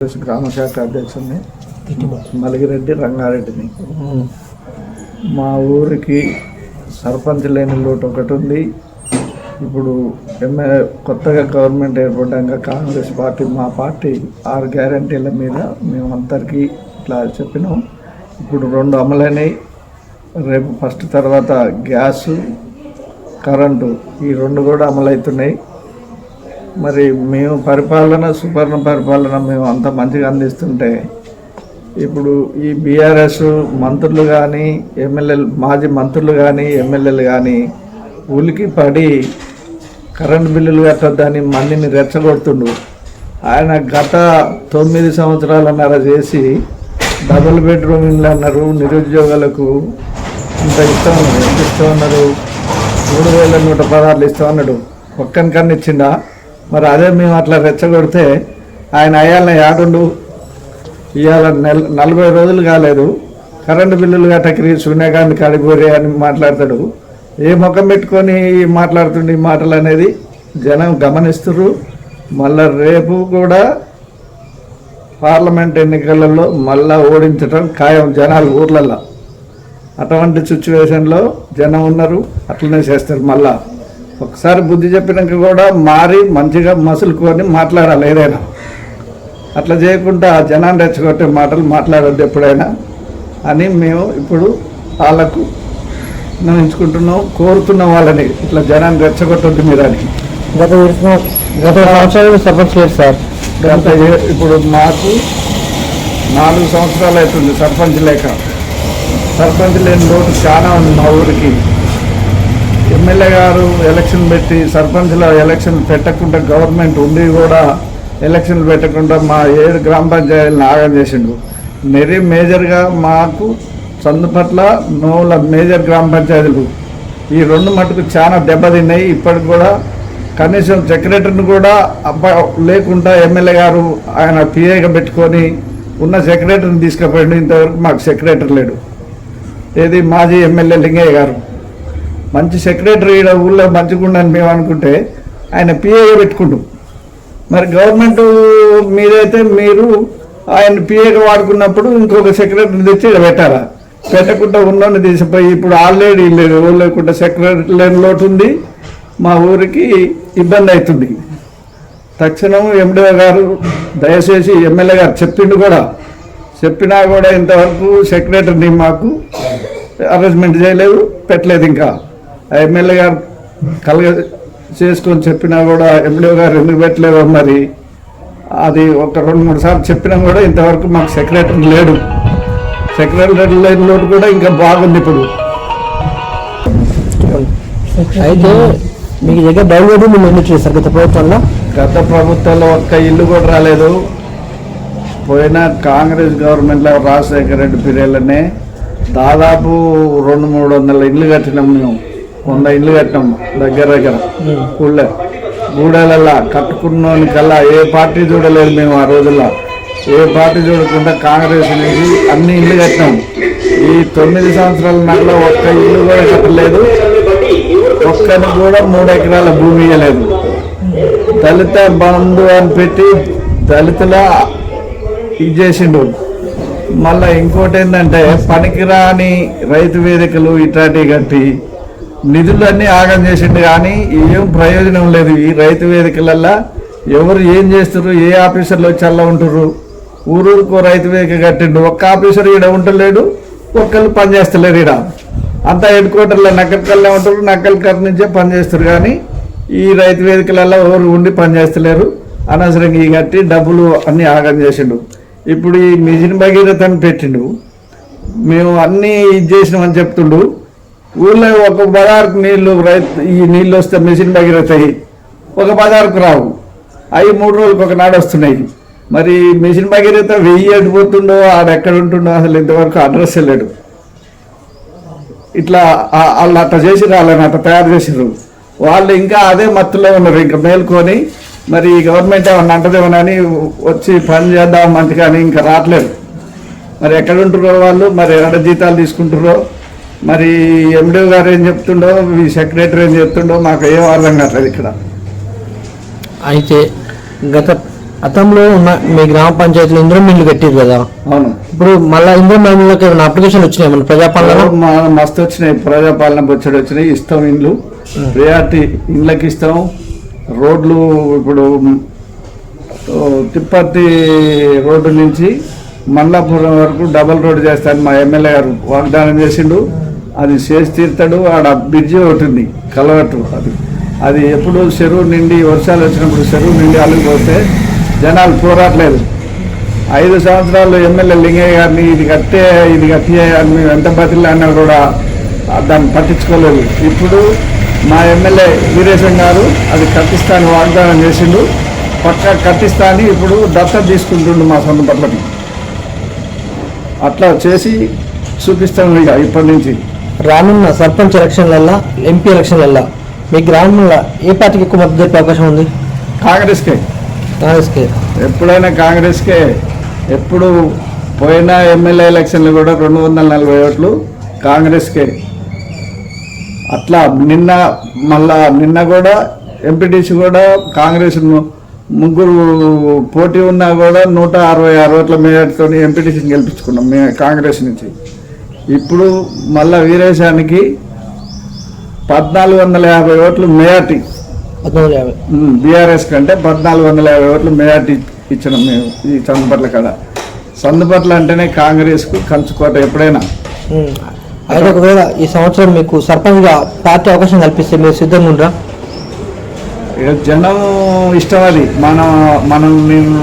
గ్రామ శాఖ అధ్యక్షుడిని మలిగిరెడ్డి రంగారెడ్డిని. మా ఊరికి సర్పంచ్ లేని లోటు ఒకటి ఉంది. ఇప్పుడు కొత్తగా గవర్నమెంట్ ఏర్పడ్డాక కాంగ్రెస్ పార్టీ మా పార్టీ 6 గ్యారంటీల మీద మేము అందరికీ ఇట్లా చెప్పినాం. ఇప్పుడు 2 అమలైనవి. రేపు ఫస్ట్ తర్వాత గ్యాసు, కరెంటు ఈ 2 కూడా అమలవుతున్నాయి. మరి మేము సుపర్ణ పరిపాలన మేము అంత మంచిగా అందిస్తుంటే ఇప్పుడు ఈ బీఆర్ఎస్ మంత్రులు కానీ మాజీ మంత్రులు కానీ ఎమ్మెల్యేలు కానీ ఉలికి పడి కరెంటు బిల్లులు కట్టొద్దని మందిని రెచ్చగొడుతుండు. ఆయన గత 9 సంవత్సరాలన్నర చేసి డబుల్ బెడ్రూమ్ ఇల్లు అన్నారు. నిరుద్యోగులకు ఇంత ఇస్తామన్నారు. ఎంత ఇస్తామన్నారు? 3,116 ఇస్తామన్నాడు. ఒక్కనికన్నా ఇచ్చిండా? మరి అదే మేము అట్లా రెచ్చగొడితే ఆయన అయ్యాలని యాడుండు. ఇవాళ 40 రోజులు కాలేదు, కరెంటు బిల్లులు గట్టకి సూర్యకాంత్ కడిపోరే అని మాట్లాడతాడు. ఏ ముఖం పెట్టుకొని మాట్లాడుతుండే ఈ మాటలు అనేది జనం గమనిస్తున్నారు. మళ్ళా రేపు కూడా పార్లమెంట్ ఎన్నికలలో మళ్ళా ఓడించడం ఖాయం జనాలు ఊర్లలో. అటువంటి సిచ్యువేషన్లో జనం ఉన్నారు, అట్లనే చేస్తారు. మళ్ళా ఒకసారి బుద్ధి చెప్పినాక కూడా మారి మంచిగా మసులుకొని మాట్లాడాలి ఏదైనా. అట్లా చేయకుండా జనాన్ని రెచ్చగొట్టే మాటలు మాట్లాడద్దు ఎప్పుడైనా అని మేము ఇప్పుడు వాళ్ళకు నిర్ణయించుకుంటున్నాం, కోరుతున్నాం వాళ్ళని. ఇట్లా జనాన్ని రెచ్చగొట్టద్దు మీరు అని. గత సంవత్సరాలు సర్పంచ్ లేదు సార్. ఇప్పుడు మాకు 4 సంవత్సరాలు అవుతుంది సర్పంచ్ లేక. సర్పంచ్ లేని లోటు చాలా ఉంది మా ఊరికి. ఎమ్మెల్యే గారు ఎలక్షన్ పెట్టి సర్పంచ్ల ఎలక్షన్ పెట్టకుండా గవర్నమెంట్ ఉండి కూడా ఎలక్షన్లు పెట్టకుండా మా 7 గ్రామ పంచాయతీలను ఆగం చేసిండు. మేజర్గా మాకు చందుపట్ల నోవుల మేజర్ గ్రామ పంచాయతీలు ఈ 2 మటుకు చాలా దెబ్బతిన్నాయి. ఇప్పటికి కూడా కనీసం సెక్రటరీని కూడా లేకుండా ఎమ్మెల్యే గారు ఆయన పిఏగా పెట్టుకొని ఉన్న సెక్రటరీని తీసుకుపోయిండు. ఇంతవరకు మాకు సెక్రటరీ లేడు. ఏది మాజీ ఎమ్మెల్యే లింగయ్య గారు మంచి సెక్రటరీ ఊళ్ళో మంచిగా ఉండని మేము అనుకుంటే ఆయన పిఏగా పెట్టుకుంటాం. మరి గవర్నమెంట్ మీరైతే మీరు ఆయన పిఏగా వాడుకున్నప్పుడు ఇంకొక సెక్రటరీ తెచ్చి పెట్టారా? పెట్టకుండా ఉన్నోని తీసిపోయి ఇప్పుడు ఆల్రెడీ లేదు లేకుండా సెక్రటరీ లేని లోటు ఉంది. మా ఊరికి ఇబ్బంది అవుతుంది. తక్షణం ఎండిఓ గారు దయచేసి ఎమ్మెల్యే గారు చెప్పిండు కూడా, చెప్పినా కూడా ఇంతవరకు సెక్రటరీని మాకు అరేంజ్మెంట్ చేయలేదు, పెట్టలేదు. ఇంకా ఎమ్మెల్యే గారు చేసుకొని చెప్పినా కూడా ఎండిఓ గారు ఎందుకు పెట్టలేదో మరి అది ఒక 2-3 సార్లు చెప్పినా కూడా ఇంతవరకు మాకు సెక్రటరీ లేడు. సెక్రటరీ లేని లోటు కూడా ఇంకా బాగుంది. ఇప్పుడు అయితే మీకు దగ్గర బయలుదేరి మీరు నిర్ణయించారు సార్ గత ప్రభుత్వంలో ఒక్క ఇల్లు కూడా రాలేదు. పోయిన కాంగ్రెస్ గవర్నమెంట్లో రాజశేఖర రెడ్డి పీరియడ్లోనే దాదాపు 200-300 ఇల్లు కట్టినాం. మేము 100 ఇల్లు కట్టినాం దగ్గర గూడెలల్లా. కట్టుకున్నోనికల్లా ఏ పార్టీ చూడలేదు మేము ఆ రోజుల్లో. ఏ పార్టీ చూడకుండా కాంగ్రెస్ నుంచి అన్ని ఇల్లు కట్టినాం. ఈ 9 సంవత్సరాల నాలో ఒక్క ఇల్లు కూడా కట్టలేదు. ఒక్కరికి కూడా 3 ఎకరాల భూమి ఇవ్వలేదు. దళిత బంధు అని పెట్టి దళితుల ఇది చేసిండు. మళ్ళీ ఇంకోటి ఏంటంటే పనికిరాని రైతు వేదికలు ఇట్లాంటివి కట్టి నిధులన్నీ ఆగం చేసిండు. కానీ ఏం ప్రయోజనం లేదు. ఈ రైతు వేదికలల్లో ఎవరు ఏం చేస్తారు? ఏ ఆఫీసర్లు వచ్చి అలా ఉంటారు? ఊరూరుకో రైతు వేదిక కట్టిండు. ఒక్క ఆఫీసర్ ఈడ ఉంటలేడు, ఒక్కళ్ళు పనిచేస్తలేరు. ఈడ అంతా హెడ్ క్వార్టర్లో నక్కలకల్లే ఉంటారు, నక్కలకర్ నుంచే పనిచేస్తారు. కానీ ఈ రైతు వేదికలలో ఎవరు ఉండి పనిచేస్తలేరు. అనవసరంగా ఈ కట్టి డబ్బులు అన్నీ ఆగం చేసిండు. ఇప్పుడు ఈ మిషన్ భగీరథ అని పెట్టిండు. మేము అన్నీ ఇది చేసినామని చెప్తుండు. ఊళ్ళో ఒక బజార్కు ఈ నీళ్ళు వస్తే మిషన్ భగీరథ ఒక బజార్కు రావు. అవి 3 రోజులకు ఒకనాడు వస్తున్నాయి. మరి మిషన్ భగీరథ 1000 ఎడిపోతుండో ఆడెక్కడ ఉంటుండో అసలు ఇంతవరకు అడ్రస్ వెళ్ళాడు. ఇట్లా వాళ్ళు అట్లా చేసిర్రు, వాళ్ళని అట్లా తయారు చేసిర్రు. వాళ్ళు ఇంకా అదే మత్తులో ఉన్నారు. ఇంకా మేల్కొని మరి గవర్నమెంట్ ఏమన్నా అంటదేమోనని వచ్చి పని చేద్దాం మంచిగా అని ఇంకా రావట్లేదు. మరి ఎక్కడ ఉంటున్నారో వాళ్ళు, మరి ఎక్కడ జీతాలు తీసుకుంటారో, మరి ఎండిఓ గారు ఏం చెప్తుండో, ఈ సెక్రటరీ ఏం చెప్తుండో మాకు ఏం అర్థం కావట్లేదు ఇక్కడ. అయితే గత గతంలో ఉన్న మీ గ్రామ పంచాయతీలో ఇంద్రం మిల్లు కట్టారు కదా, అవును. ఇప్పుడు మళ్ళీ ఇంద్రం మిల్లుకి ఏమైనా అప్లికేషన్ వచ్చినాయి మన ప్రజాపాలన? మస్తు వచ్చినాయి, ప్రజాపాలన బొచ్చడి వచ్చినాయి. ఇస్తాం ఇండ్లు, ప్రియారిటీ ఇండ్లకి ఇస్తాం. రోడ్లు ఇప్పుడు తిప్పర్తి రోడ్డు నుంచి మల్లాపురం వరకు డబల్ రోడ్డు చేస్తాను మా ఎమ్మెల్యే గారు వాగ్దానం చేసిండు. అది చేసి తీర్తాడు. ఆడ బ్రిడ్జి ఒకటి ఉంది, కలవట్టు. అది ఎప్పుడు చెరువు నిండి వర్షాలు వచ్చినప్పుడు చెరువు నిండి అలిగిపోతే జనాలు పోరాట్లేదు. 5 సంవత్సరాలు ఎమ్మెల్యే లింగయ్య గారిని ఇది కట్టే అని మేము ఎంత బతిలాడినా కూడా దాన్ని పట్టించుకోలేదు. ఇప్పుడు మా ఎమ్మెల్యే వీరేశం గారు అది కట్టిస్తాను వాగ్దానం చేసిండు. పక్కా కట్టిస్తాని ఇప్పుడు దత్తత తీసుకుంటుండు మా సొంత పట్లకి. అట్లా చేసి చూపిస్తాం ఇక ఇప్పటి నుంచి. రానున్న సర్పంచ్ ఎలక్షన్లల్లో, ఎంపీ ఎలక్షన్లల్లో మీ గ్రామంలో ఏ పార్టీకి ఎక్కువ మద్దతు దొరికే అవకాశం ఉంది? కాంగ్రెస్కే. ఎప్పుడైనా కాంగ్రెస్కే. ఎప్పుడు పోయిన ఎమ్మెల్యే ఎలక్షన్లు కూడా 240 ఓట్లు కాంగ్రెస్కే. అట్లా నిన్న కూడా ఎంపీటీసీ కూడా కాంగ్రెస్ 3 పోటీ ఉన్నా కూడా 166 ఓట్ల మేరతో ఎంపీటీసీని గెలిపించుకున్నాం మేము కాంగ్రెస్ నుంచి. ఇప్పుడు మళ్ళా వీరేశానికి 1450 ఓట్లు మేయార్టీ, బీఆర్ఎస్ కంటే 1450 ఓట్లు మేయార్టీ ఇచ్చినాం మేము ఈ సందుపట్ల కాడ. సందుపట్ల అంటేనే కాంగ్రెస్కు కంచుకోట ఎప్పుడైనా. అయితే ఒకవేళ ఈ సంవత్సరం మీకు సర్పంచ్గా పార్టీ అవకాశం కల్పిస్తే మీరు సిద్ధంగా ఉండరా? జనం ఇష్టం, అది మనం నేను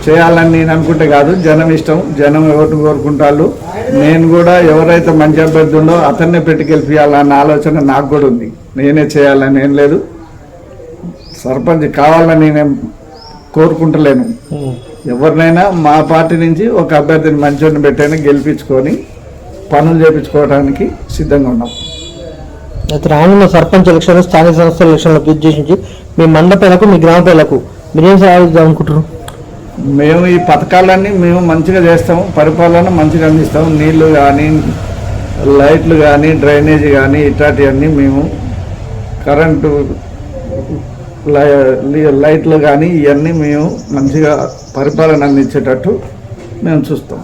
చేయాలని నేను అనుకుంటే కాదు, జనం ఇష్టం. జనం ఎవరిని కోరుకుంటారు. నేను కూడా ఎవరైతే మంచి అభ్యర్థి ఉండో అతన్నే పెట్టి గెలిపించాలన్న ఆలోచన నాకు కూడా ఉంది. నేనే చేయాలని ఏం లేదు. సర్పంచ్ కావాలని నేను కోరుకుంటలేను. ఎవరినైనా మా పార్టీ నుంచి ఒక అభ్యర్థిని మంచోడిని పెట్టైనా గెలిపించుకొని పనులు చేయించుకోవడానికి సిద్ధంగా ఉన్నాం. అయితే రానున్న సర్పంచ్ ఎలక్షన్, స్థానిక సంస్థల ఎలక్షన్లు ఉద్దేశించి మీ మండపేలకు, మీ గ్రామ పేర్లకు మీరేం సాధిద్దాం అనుకుంటారు? మేము ఈ పథకాలన్నీ మేము మంచిగా చేస్తాము, పరిపాలన మంచిగా అందిస్తాము. నీళ్లు కానీ, లైట్లు కానీ, డ్రైనేజీ కానీ ఇట్లాంటివన్నీ మేము, కరెంటు లైట్లు కానీ ఇవన్నీ మేము మంచిగా పరిపాలన అందించేటట్టు మేము చూస్తాం.